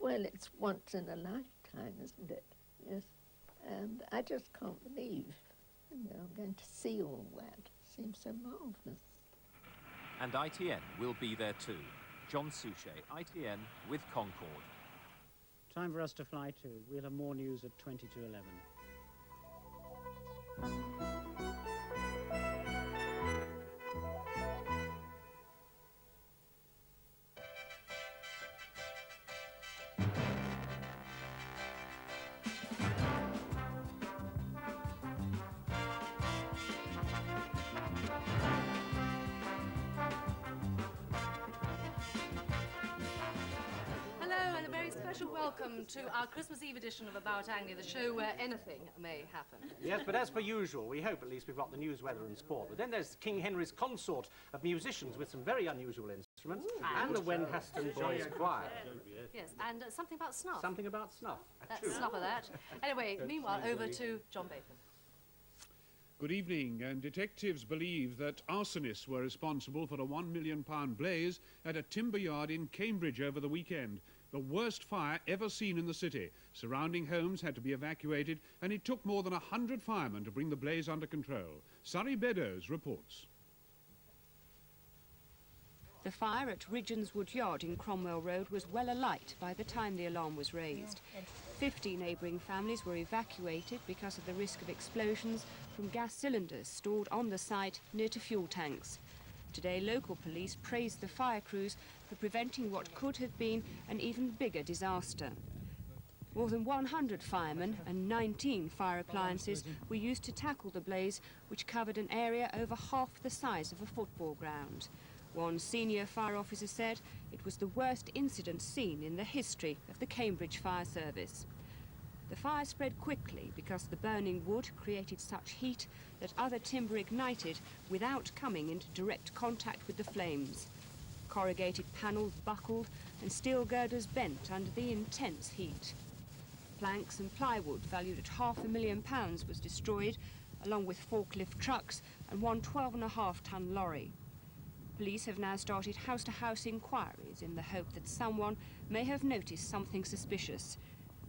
Well, it's once in a lifetime, isn't it? Yes. And I just can't believe, I'm going to see all that. It seems so marvellous. And ITN will be there too. John Suchet, ITN with Concorde. Time for us to fly too. We'll have more news at 20 to 11. Special welcome to our Christmas Eve edition of About Anglia, the show where anything may happen. Yes, but as per usual, we hope at least we've got the news, weather and sport. But then there's King Henry's consort of musicians with some very unusual instruments. Ooh, and the Wenhaston Boys Choir. Yes, and something about snuff. Something about snuff. That's snuff of that. Anyway, meanwhile, over to John Bacon. Good evening, and detectives believe that arsonists were responsible for a £1 million blaze at a timber yard in Cambridge over the weekend. The worst fire ever seen in the city. Surrounding homes had to be evacuated, and it took more than 100 firemen to bring the blaze under control. Surrey Beddoes reports. The fire at Ridgeonswood Yard in Cromwell Road was well alight by the time the alarm was raised. 50 neighbouring families were evacuated because of the risk of explosions from gas cylinders stored on the site near to fuel tanks. Today, local police praised the fire crews for preventing what could have been an even bigger disaster. More than 100 firemen and 19 fire appliances were used to tackle the blaze, which covered an area over half the size of a football ground. One senior fire officer said it was the worst incident seen in the history of the Cambridge Fire Service. The fire spread quickly because the burning wood created such heat that other timber ignited without coming into direct contact with the flames. Corrugated panels buckled and steel girders bent under the intense heat. Planks and plywood valued at £500,000 was destroyed, along with forklift trucks and one 12.5-ton lorry. Police have now started house-to-house inquiries in the hope that someone may have noticed something suspicious.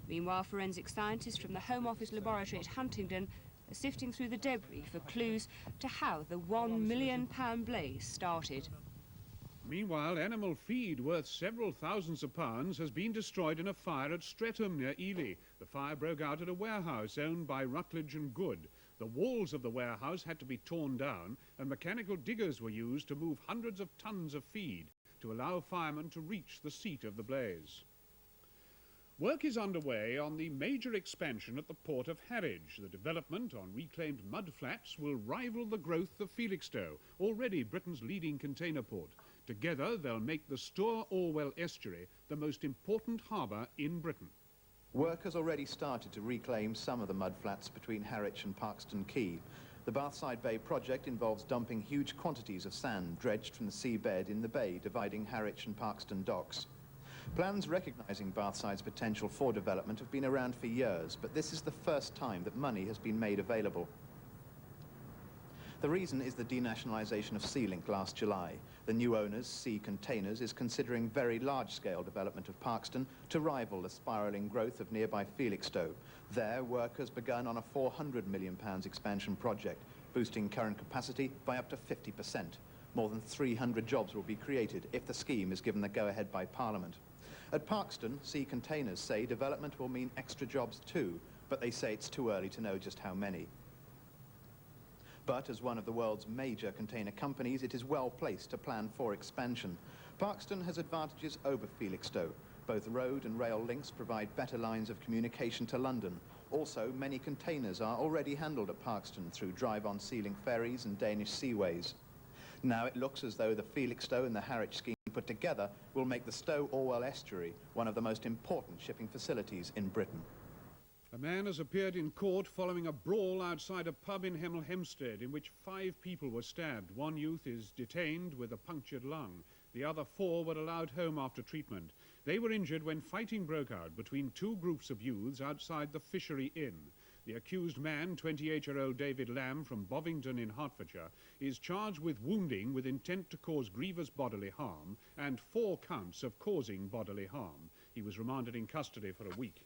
Meanwhile, forensic scientists from the Home Office laboratory at Huntingdon are sifting through the debris for clues to how the £1 million blaze started. Meanwhile, animal feed worth several thousands of pounds has been destroyed in a fire at Streatham near Ely. The fire broke out at a warehouse owned by Rutledge and Good. The walls of the warehouse had to be torn down, and mechanical diggers were used to move hundreds of tons of feed to allow firemen to reach the seat of the blaze. Work is underway on the major expansion at the port of Harwich. The development on reclaimed mudflats will rival the growth of Felixstowe, already Britain's leading container port. Together, they'll make the Stour-Orwell estuary the most important harbour in Britain. Work has already started to reclaim some of the mudflats between Harwich and Parkston Quay. The Bathside Bay project involves dumping huge quantities of sand dredged from the seabed in the bay dividing Harwich and Parkston docks. Plans recognising Bathside's potential for development have been around for years, but this is the first time that money has been made available. The reason is the denationalisation of Sealink last July. The new owners, Sea Containers, is considering very large-scale development of Parkston to rival the spiralling growth of nearby Felixstowe. There, work has begun on a £400 million expansion project, boosting current capacity by up to 50%. More than 300 jobs will be created if the scheme is given the go-ahead by Parliament. At Parkston, Sea Containers say development will mean extra jobs too, but they say it's too early to know just how many. But as one of the world's major container companies, it is well placed to plan for expansion. Parkston has advantages over Felixstowe. Both road and rail links provide better lines of communication to London. Also, many containers are already handled at Parkston through drive-on sealing ferries and Danish seaways. Now it looks as though the Felixstowe and the Harwich scheme put together will make the Stour-Orwell estuary one of the most important shipping facilities in Britain. A man has appeared in court following a brawl outside a pub in Hemel Hempstead in which 5 people were stabbed. One youth is detained with a punctured lung. The other 4 were allowed home after treatment. They were injured when fighting broke out between 2 groups of youths outside the Fishery Inn. The accused man, 28-year-old David Lamb from Bovington in Hertfordshire, is charged with wounding with intent to cause grievous bodily harm and 4 counts of causing bodily harm. He He was remanded in custody for a week.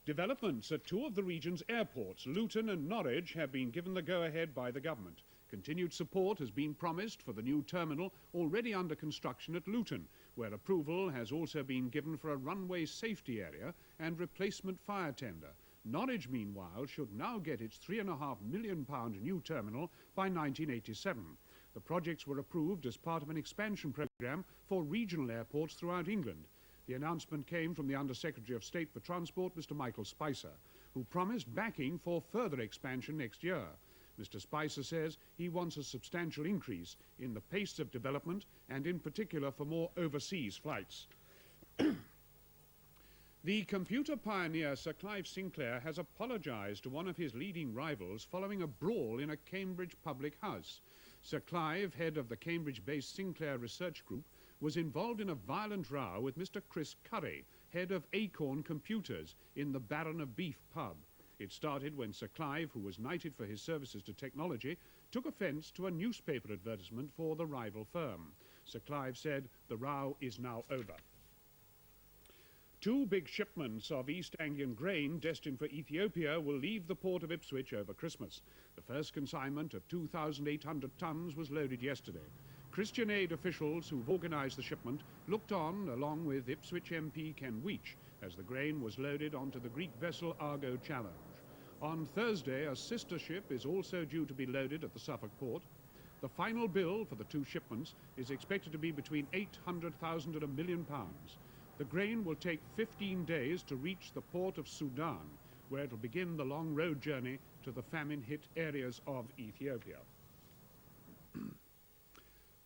Developments at two of the region's airports, Luton and Norwich, have been given the go-ahead by the government. Continued support has been promised for the new terminal already under construction at Luton, where approval has also been given for a runway safety area and replacement fire tender. Norwich, meanwhile, should now get its £3.5 million new terminal by 1987. The projects were approved as part of an expansion programme for regional airports throughout England. The announcement came from the Under-Secretary of State for Transport, Mr. Michael Spicer, who promised backing for further expansion next year. Mr. Spicer says he wants a substantial increase in the pace of development and in particular for more overseas flights. The computer pioneer Sir Clive Sinclair has apologised to one of his leading rivals following a brawl in a Cambridge public house. Sir Clive, head of the Cambridge-based Sinclair Research Group, was involved in a violent row with Mr. Chris Curry, head of Acorn Computers, in the Baron of Beef pub. It started when Sir Clive, who was knighted for his services to technology, took offence to a newspaper advertisement for the rival firm. Sir Clive said the row is now over. Two big shipments of East Anglian grain destined for Ethiopia will leave the port of Ipswich over Christmas. The first consignment of 2,800 tonnes was loaded yesterday. Christian Aid officials who've organised the shipment looked on, along with Ipswich MP Ken Weech, as the grain was loaded onto the Greek vessel Argo Challenge. On Thursday, a sister ship is also due to be loaded at the Suffolk port. The final bill for the two shipments is expected to be between £800,000 and £1 million. The grain will take 15 days to reach the port of Sudan, where it will begin the long road journey to the famine-hit areas of Ethiopia.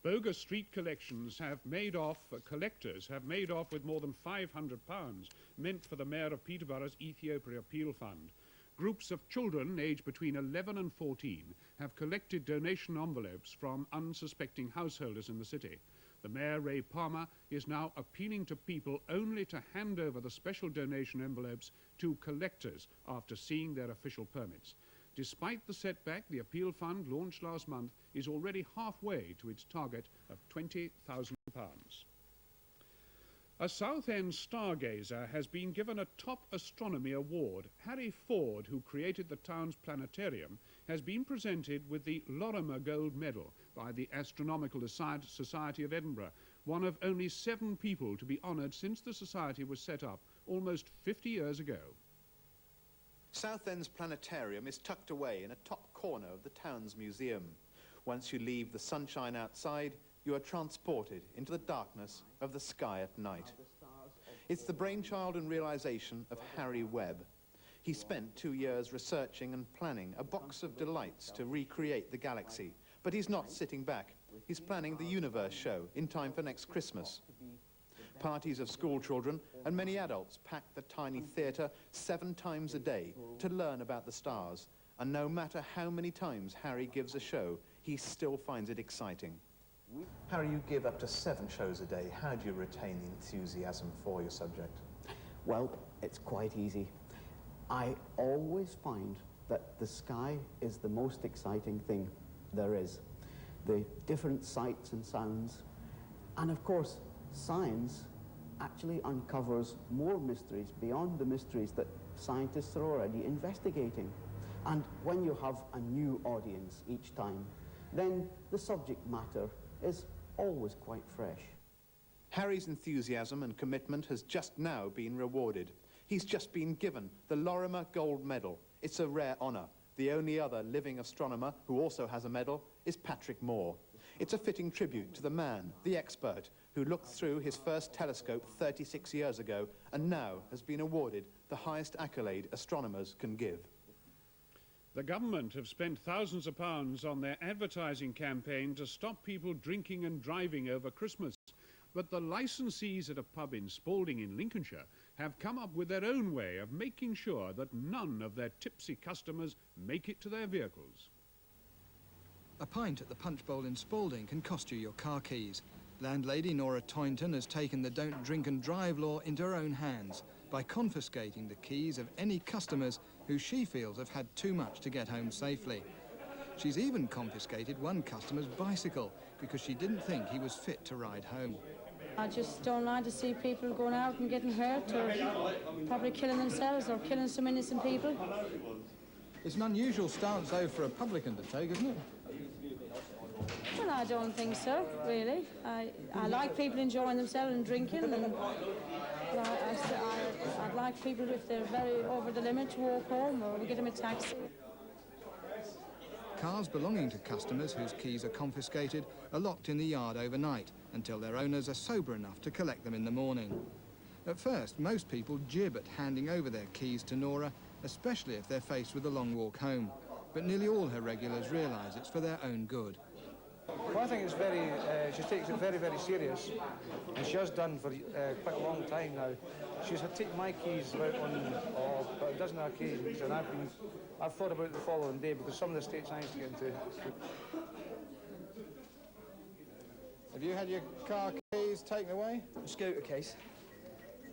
Bogus street collectors have made off with more than £500 meant for the Mayor of Peterborough's Ethiopian Appeal Fund. Groups of children aged between 11 and 14 have collected donation envelopes from unsuspecting householders in the city. The Mayor, Ray Palmer, is now appealing to people only to hand over the special donation envelopes to collectors after seeing their official permits. Despite the setback, the appeal fund, launched last month, is already halfway to its target of £20,000. A Southend stargazer has been given a top astronomy award. Harry Ford, who created the town's planetarium, has been presented with the Lorimer Gold Medal by the Astronomical Society of Edinburgh, one of only 7 people to be honoured since the society was set up almost 50 years ago. Southend's planetarium is tucked away in a top corner of the town's museum. Once you leave the sunshine outside, you are transported into the darkness of the sky at night. It's the brainchild and realisation of Harry Webb. He spent 2 years researching and planning a box of delights to recreate the galaxy, but he's not sitting back. He's planning the Universe show in time for next Christmas. Parties of school children and many adults pack the tiny theatre 7 times a day to learn about the stars, and no matter how many times Harry gives a show, he still finds it exciting. Harry, you give up to 7 shows a day. How do you retain the enthusiasm for your subject? Well, it's quite easy. I always find that the sky is the most exciting thing there is. The different sights and sounds, and of course, science actually uncovers more mysteries beyond the mysteries that scientists are already investigating. And when you have a new audience each time, then the subject matter is always quite fresh. Harry's enthusiasm and commitment has just now been rewarded. He's just been given the Lorimer Gold Medal. It's a rare honour. The only other living astronomer who also has a medal is Patrick Moore. It's a fitting tribute to the man, the expert, who looked through his first telescope 36 years ago and now has been awarded the highest accolade astronomers can give. The government have spent thousands of pounds on their advertising campaign to stop people drinking and driving over Christmas. But the licensees at a pub in Spalding in Lincolnshire have come up with their own way of making sure that none of their tipsy customers make it to their vehicles. A pint at the Punch Bowl in Spalding can cost you your car keys. Landlady Nora Toynton has taken the don't drink and drive law into her own hands by confiscating the keys of any customers who she feels have had too much to get home safely. She's even confiscated one customer's bicycle because she didn't think he was fit to ride home. I just don't like to see people going out and getting hurt or probably killing themselves or killing some innocent people. It's an unusual stance, though, for a publican to take, isn't it? Well, I don't think so, really. I like people enjoying themselves and drinking, and I'd like people, if they're very over the limit, to walk home or we get them a taxi. Cars belonging to customers whose keys are confiscated are locked in the yard overnight until their owners are sober enough to collect them in the morning. At first, most people jib at handing over their keys to Nora, especially if they're faced with a long walk home. But nearly all her regulars realise it's for their own good. Well, I think it's very, she takes it very, very serious, and she has done for quite a long time now. She's had taken my keys about on about a dozen occasions, and I've thought about it the following day because some of the states I used to get into. Have you had your car keys taken away? A scooter case.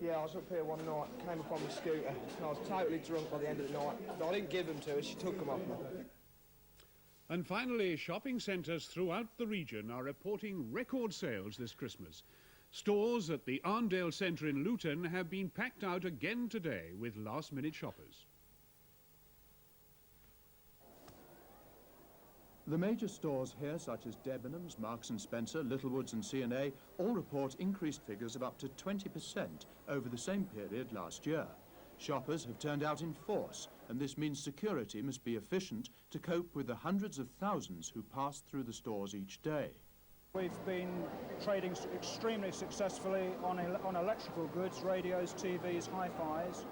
Yeah, I was up here one night, came upon my scooter, and I was totally drunk by the end of the night. I didn't give them to her, she took them off me. And finally, shopping centres throughout the region are reporting record sales this Christmas. Stores at the Arndale Centre in Luton have been packed out again today with last-minute shoppers. The major stores here, such as Debenhams, Marks & Spencer, Littlewoods and C&A, all report increased figures of up to 20% over the same period last year. Shoppers have turned out in force, and this means security must be efficient to cope with the hundreds of thousands who pass through the stores each day. We've been trading extremely successfully on electrical goods, radios, TVs, hi-fis.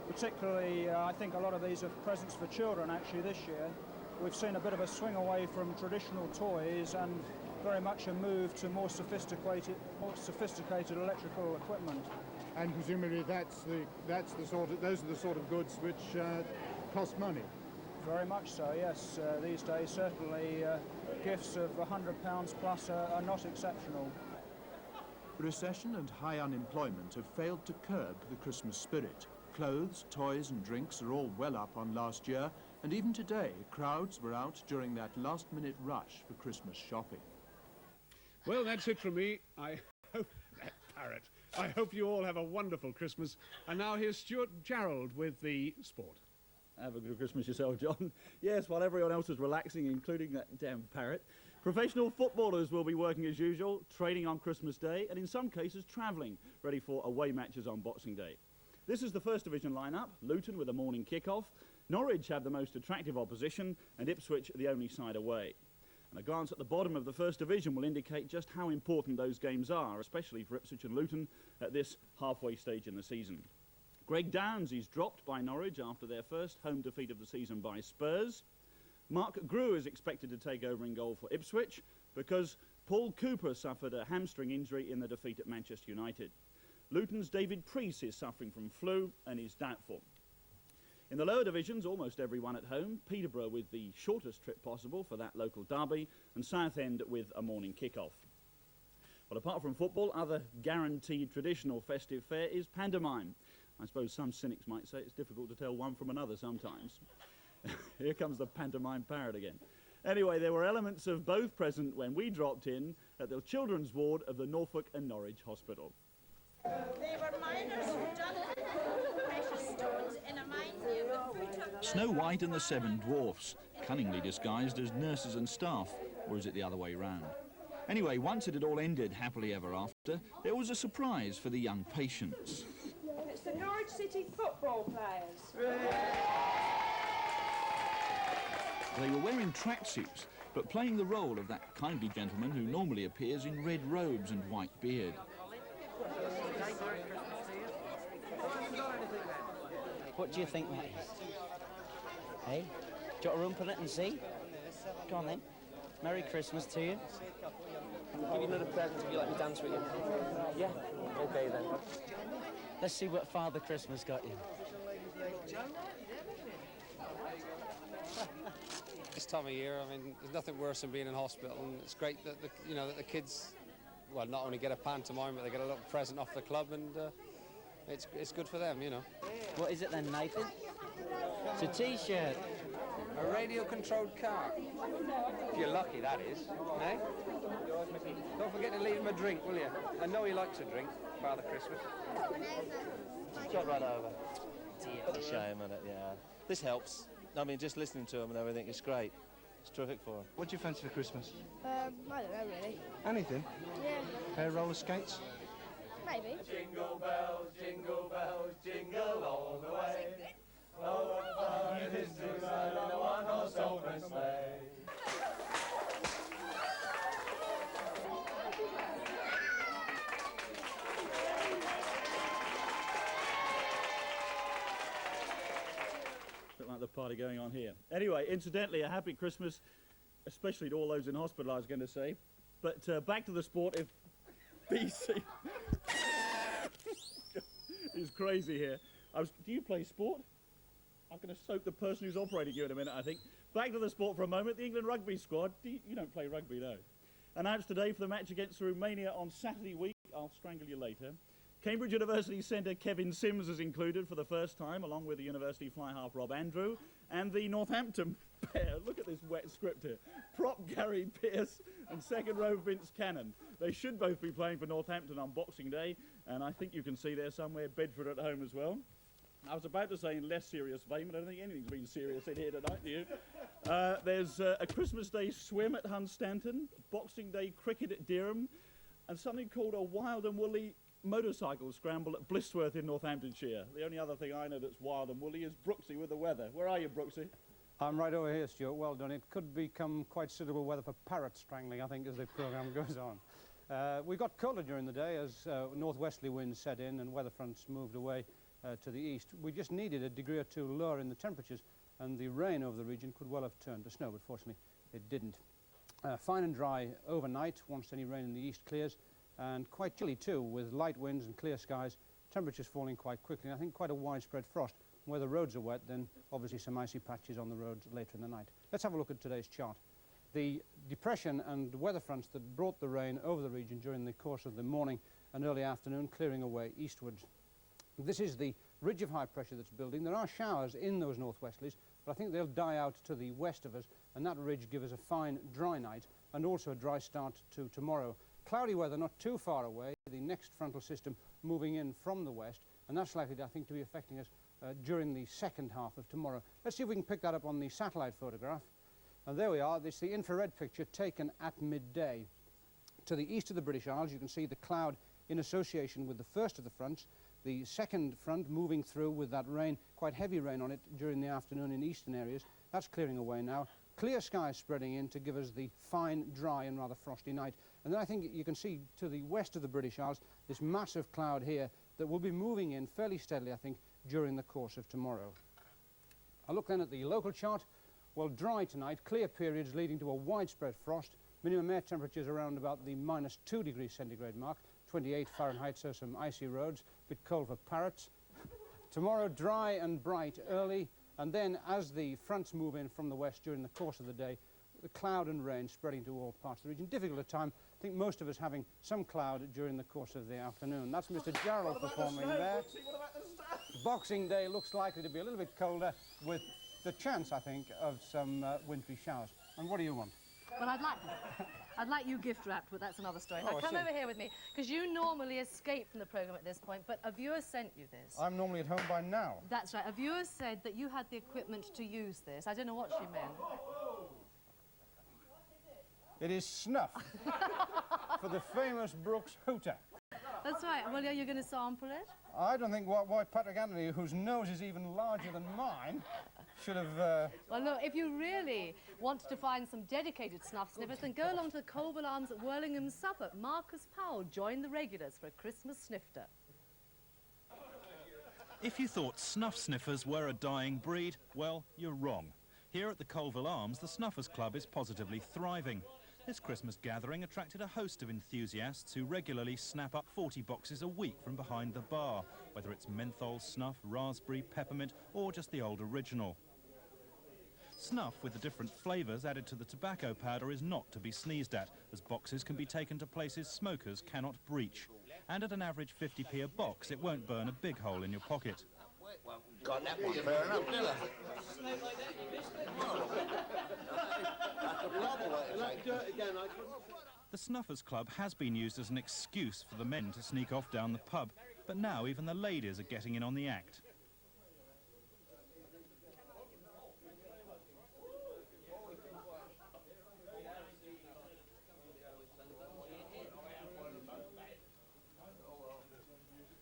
Particularly, I think a lot of these are presents for children actually this year. We've seen a bit of a swing away from traditional toys and very much a move to more sophisticated electrical equipment. And presumably those are the sort of goods which cost money. Very much so, yes. These days, certainly, gifts of £100 plus are not exceptional. Recession and high unemployment have failed to curb the Christmas spirit. Clothes, toys and drinks are all well up on last year, and even today, crowds were out during that last-minute rush for Christmas shopping. Well, that's it from me. I hope that parrot. I hope you all have a wonderful Christmas. And now here's Stuart Gerald with the sport. Have a good Christmas yourself, John. Yes, while everyone else is relaxing, including that damn parrot, professional footballers will be working as usual, training on Christmas Day, and in some cases travelling, ready for away matches on Boxing Day. This is the First Division lineup. Luton with a morning kick-off. Norwich have the most attractive opposition, and Ipswich the only side away. And a glance at the bottom of the First Division will indicate just how important those games are, especially for Ipswich and Luton at this halfway stage in the season. Greg Downs is dropped by Norwich after their first home defeat of the season by Spurs. Mark Grew is expected to take over in goal for Ipswich because Paul Cooper suffered a hamstring injury in the defeat at Manchester United. Luton's David Priest is suffering from flu and is doubtful. In the lower divisions, almost everyone at home. Peterborough with the shortest trip possible for that local derby, and Southend with a morning kick-off. Well, apart from football, other guaranteed traditional festive fare is pantomime. I suppose some cynics might say it's difficult to tell one from another sometimes. Here comes the pantomime parrot again. Anyway, there were elements of both present when we dropped in at the children's ward of the Norfolk and Norwich Hospital. They were miners who dug precious stones in a mine near the foot of... Snow White and the Seven Dwarfs, cunningly disguised as nurses and staff, or is it the other way round? Anyway, once it had all ended happily ever after, there was a surprise for the young patients. It's the Norwich City football players. They were wearing tracksuits, but playing the role of that kindly gentleman who normally appears in red robes and white beard. What do you think that is? Hey? Do you want to rump on it and see? Go on then. Merry Christmas to you. I'll give you another present if you let me dance with you. Yeah? Okay then. Let's see what Father Christmas got you. This time of year, I mean, there's nothing worse than being in hospital, and it's great that that the kids, well, not only get a pantomime, but they get a little present off the club, and it's good for them, you know. What is it then, Nathan? It's a T-shirt. A radio-controlled car. If you're lucky, that is. Eh? Don't forget to leave him a drink, will you? I know he likes a drink, Father Christmas. Got right over. What a shame, isn't it? Yeah. This helps. I mean, just listening to him and everything is great. It's terrific for him. What do you fancy for Christmas? I don't know, really. Anything? Yeah, Pair of roller skates? maybe. Jingle bells, jingle all the way. Oh, what fun it is to ride on a one-horse open sleigh. Bit like the party going on here. Anyway, incidentally, a happy Christmas, especially to all those in hospital, I was going to say. But back to the sport. If BC is crazy here. Do you play sport? I'm going to soak the person who's operating you in a minute, I think. Back to the sport for a moment. The England rugby squad. You don't play rugby, no. Announced today for the match against Romania on Saturday week. I'll strangle you later. Cambridge University centre Kevin Sims is included for the first time, along with the University fly-half Rob Andrew, and the Northampton pair. Look at this wet script here. Prop Gary Pearce and second row Vince Cannon. They should both be playing for Northampton on Boxing Day, and I think you can see there somewhere Bedford at home as well. I was about to say in less serious vein, but I don't think anything's been serious in here tonight, do you? There's a Christmas Day swim at Hunstanton, Boxing Day cricket at Dereham, and something called a wild and woolly motorcycle scramble at Blissworth in Northamptonshire. The only other thing I know that's wild and woolly is Brooksy with the weather. Where are you, Brooksy? I'm right over here, Stuart. Well done. It could become quite suitable weather for parrot strangling, I think, as the programme goes on. We got colder during the day as northwesterly winds set in and weather fronts moved away to the east. We just needed a degree or two lower in the temperatures, and the rain over the region could well have turned to snow, but fortunately it didn't. Fine and dry overnight once any rain in the east clears, and quite chilly too, with light winds and clear skies, temperatures falling quite quickly, and I think quite a widespread frost. Where the roads are wet, then obviously some icy patches on the roads later in the night. Let's have a look at today's chart. The depression and weather fronts that brought the rain over the region during the course of the morning and early afternoon clearing away eastwards. This is the ridge of high pressure that's building. There are showers in those northwesterlies, but I think they'll die out to the west of us, and that ridge gives us a fine dry night and also a dry start to tomorrow. Cloudy weather not too far away, the next frontal system moving in from the west, and that's likely, I think, to be affecting us during the second half of tomorrow. Let's see if we can pick that up on the satellite photograph. And there we are. This is the infrared picture taken at midday. To the east of the British Isles, you can see the cloud in association with the first of the fronts. The second front moving through with that rain, quite heavy rain on it during the afternoon in eastern areas. That's clearing away now. Clear skies spreading in to give us the fine, dry and rather frosty night. And then I think you can see to the west of the British Isles this massive cloud here that will be moving in fairly steadily, I think, during the course of tomorrow. I look then at the local chart. Well, dry tonight, clear periods leading to a widespread frost. Minimum air temperatures around about the -2 degrees centigrade mark, 28 Fahrenheit, so some icy roads, a bit cold for parrots. Tomorrow, dry and bright early, and then as the fronts move in from the west during the course of the day, the cloud and rain spreading to all parts of the region. Difficult at time. I think most of us having some cloud during the course of the afternoon. That's Mr. Jarrell performing there. Boxing Day looks likely to be a little bit colder with the chance, I think, of some wintry showers. And what do you want? Well, I'd like you gift wrapped, but that's another story. Oh, Now, I come see. over here with me, because you normally escape from the programme at this point, but a viewer sent you this. I'm normally at home by now. That's right. A viewer said that you had the equipment to use this. I don't know what she meant. It is Snuff for the famous Brooks hooter. That's right. Well, are you going to sample it? I don't think why Patrick Anthony, whose nose is even larger than mine, should have... Well, look, if you really want to find some dedicated snuff sniffers, then go along to the Colville Arms at Whirlingham, Suffolk. Marcus Powell joined the regulars for a Christmas snifter. If you thought snuff sniffers were a dying breed, well, you're wrong. Here at the Colville Arms, the Snuffers Club is positively thriving. This Christmas gathering attracted a host of enthusiasts who regularly snap up 40 boxes a week from behind the bar, whether it's menthol, snuff, raspberry, peppermint, or just the old original. Snuff with the different flavours added to the tobacco powder is not to be sneezed at, as boxes can be taken to places smokers cannot breach. And at an average 50p a box, it won't burn a big hole in your pocket. Got that one fair enough, didn't I? The Snuffers Club has been used as an excuse for the men to sneak off down the pub, but now even the ladies are getting in on the act.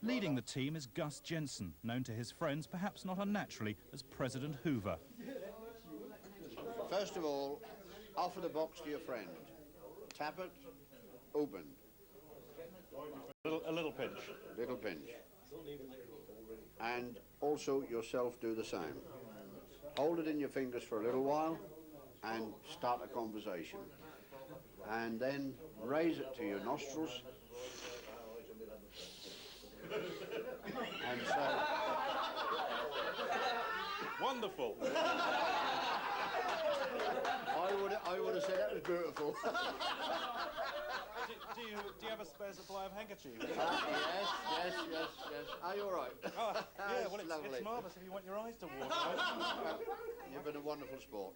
Leading the team is Gus Jensen, known to his friends, perhaps not unnaturally, as President Hoover. First of all, offer the box to your friend. Tap it, open. A little pinch. Little pinch. And also yourself do the same. Hold it in your fingers for a little while and start a conversation. And then raise it to your nostrils. And so... Wonderful. I would have said that was beautiful. do you have a spare supply of handkerchiefs? Yes. Are you all right? Oh, yeah, well, lovely. it's marvellous if you want your eyes to water. You've been a wonderful sport.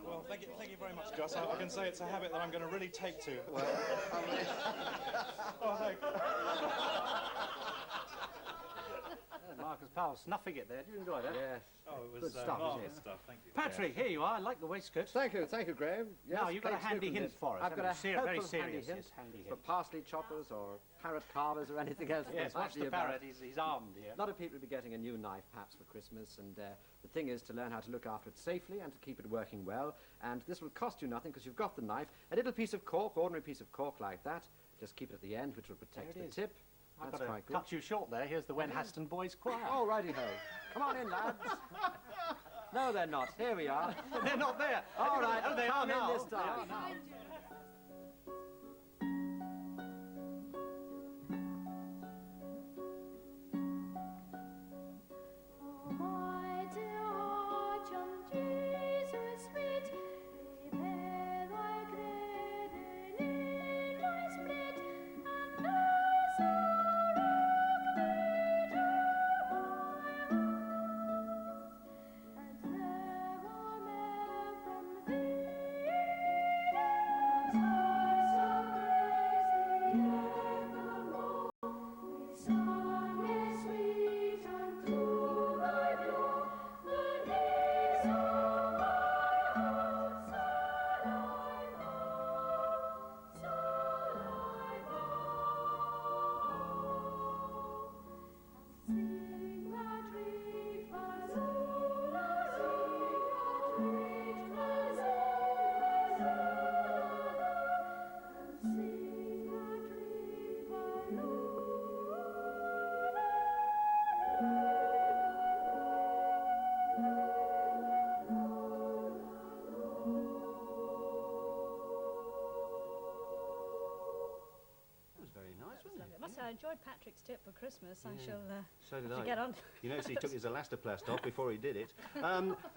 Well, thank you very much, Gus. I can say it's a habit that I'm going to really take to. Well, oh, thank you. Marcus Powell snuffing it there. Did you enjoy that? Yes. Oh, it Good was stuff, marvellous isn't it? stuff. Thank you. Patrick, here you are. I like the waistcoat. Thank you, Graham. Yes, now, you've got a thanks, handy Newton. hint for us. I've got a very helpful handy serious hint handy for hint. parsley choppers or parrot carvers or anything else. Yes, watch the parrot. He's armed here. A lot of people will be getting a new knife, perhaps, for Christmas, and the thing is to learn how to look after it safely and to keep it working well. And this will cost you nothing because you've got the knife. A little piece of cork, ordinary piece of cork like that. Just keep it at the end, which will protect the tip. I've That's got quite to good. cut you short there. Here's the Wen Haston Boys Choir. Oh, righty-ho. Come on in, lads. No, they're not. Here we are. They're not there. All right. Oh, they are come now. in this time. They are now. I enjoyed Patrick's tip for Christmas. I shall So did have I. to get on. You notice he took his elastoplast off before he did it.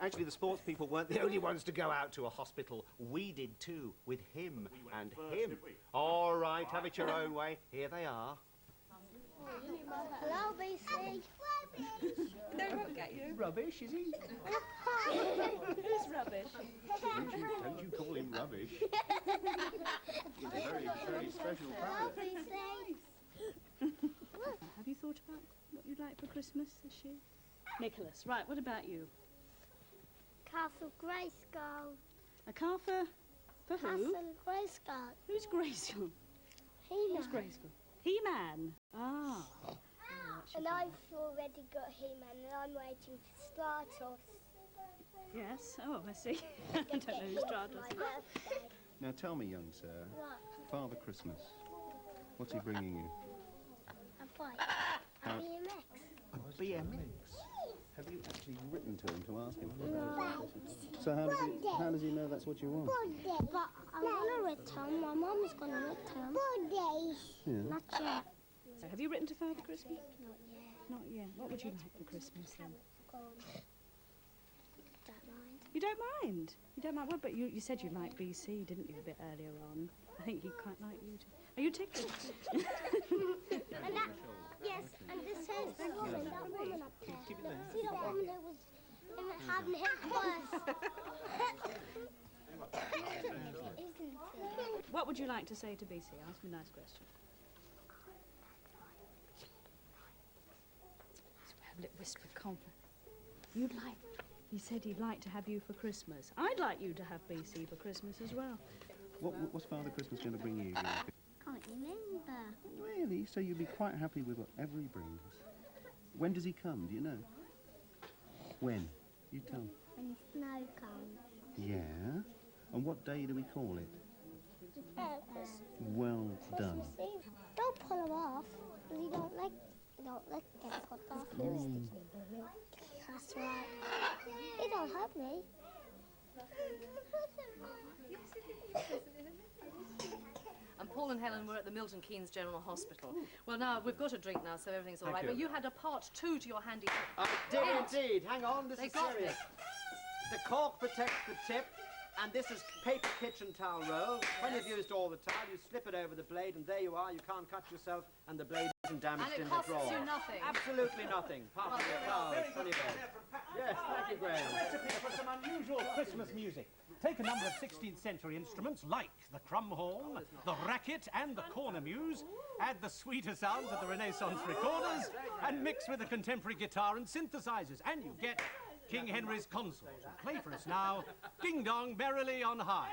Actually, the sports people weren't the only ones to go out to a hospital. We did too, with him and him. All right, have it your own way. Here they are. Hello, BC. They won't get you. Rubbish, is he? Who's rubbish? Don't you call him rubbish. He's a very, very special Hello, parrot. BC. Have you thought about what you'd like for Christmas this year? Nicholas, right, what about you? Castle Grayskull. A car for who? Castle Grayskull. Who's Grayskull? He-Man. Who's Grayskull? He-Man. Ah. And I've already got He-Man and I'm waiting for Stratos. Yes. Oh, I see. I don't know who's Stratos. My birthday. Now tell me, young sir, What? Father Christmas, what's he bringing you? A bike. A BMX. A BMX? Have you actually written to him to ask him? No. So how does he know that's what you want? But I'm going to return. My mum's going to return. Yeah. Not yet. So have you written to Father Christmas? Not yet. Not yet. What would you like for Christmas then? Don't mind. You don't mind? You don't mind? Well, but you said you liked BC, didn't you, a bit earlier on? I think he'd quite like you to. Are you tickled? And that, yes, and this says that woman up there. See that woman who was having hit first? Isn't it? What would you like to say to BC? Ask me a nice question. So we have a little whisper of confidence. You'd like... He said he'd like to have you for Christmas. I'd like you to have BC for Christmas as well. What's Father Christmas going to bring you? Can't remember. Really? So you'll be quite happy with whatever he brings? When does he come? Do you know? When? You tell me. When snow comes. Yeah? And what day do we call it? Well done. Don't pull him off. You don't like get pulled off. That's right. It don't hurt me. And Paul and Helen were at the Milton Keynes General Hospital. Well, now, we've got a drink now, so everything's all right. But you had a part 2 to your handy... I did indeed. Hang on, this They is got serious. me. The cork protects the tip, and this is paper kitchen towel roll. When you've used all the towel, you slip it over the blade, and there you are. You can't cut yourself, and the blade isn't damaged in the drawer. And it costs you nothing. Absolutely nothing. Apart from your towels. Funny bit. Yes, thank you, Graham. Recipe for some unusual Christmas music. Take a number of 16th century instruments like the crumhorn, the racket and the cornemuse, add the sweeter sounds of the Renaissance recorders, and mix with the contemporary guitar and synthesizers, and you get King Henry's consort. Play for us now, Ding Dong Merrily on High.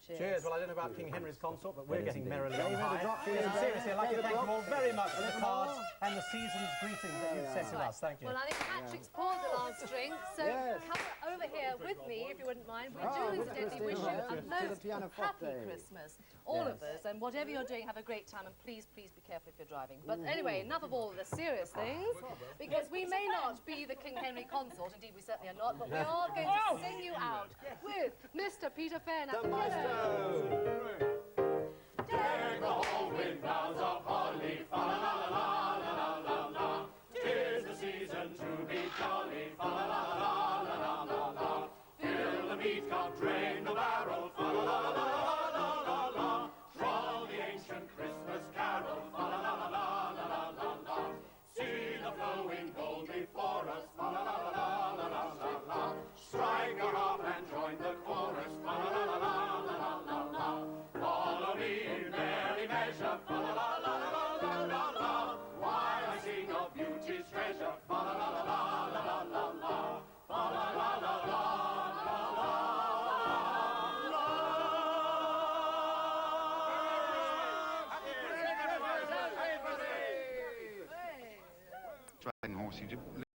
Cheers. Well, I don't know about King Henry's consort, but we're getting merrily on high. Seriously, I'd like to thank you all very much for the cards and the season's greetings that you've sent to us. Thank you. Well, I think Patrick's poured the last drink, so come over here with me, if you wouldn't mind. We do incidentally wish you a most happy Christmas, all of us, and whatever you're doing, have a great time, and please, please be careful if you're driving. But anyway, enough of all the serious things, because we may not be the King Henry consort, indeed we certainly are not, but we are going to sing you out with Mr. Peter Fenn at the piano. Deck the hall with boughs of holly, fa la la la la la la la. 'Tis the season to be jolly, fa la la la la la la. Fill the meat cup, drain the barrel, fa la la la la la la. Troll the ancient Christmas carol, fa la la la la la la. See the flowing gold before us, fa la la la la la la. Strike a harp and join the chorus, fa la la la la la la. Follow me in merry measure, fa la la la la la la, while I sing of beauty's treasure, fa la la la la la la, fa la la la la la. Dragging horse, you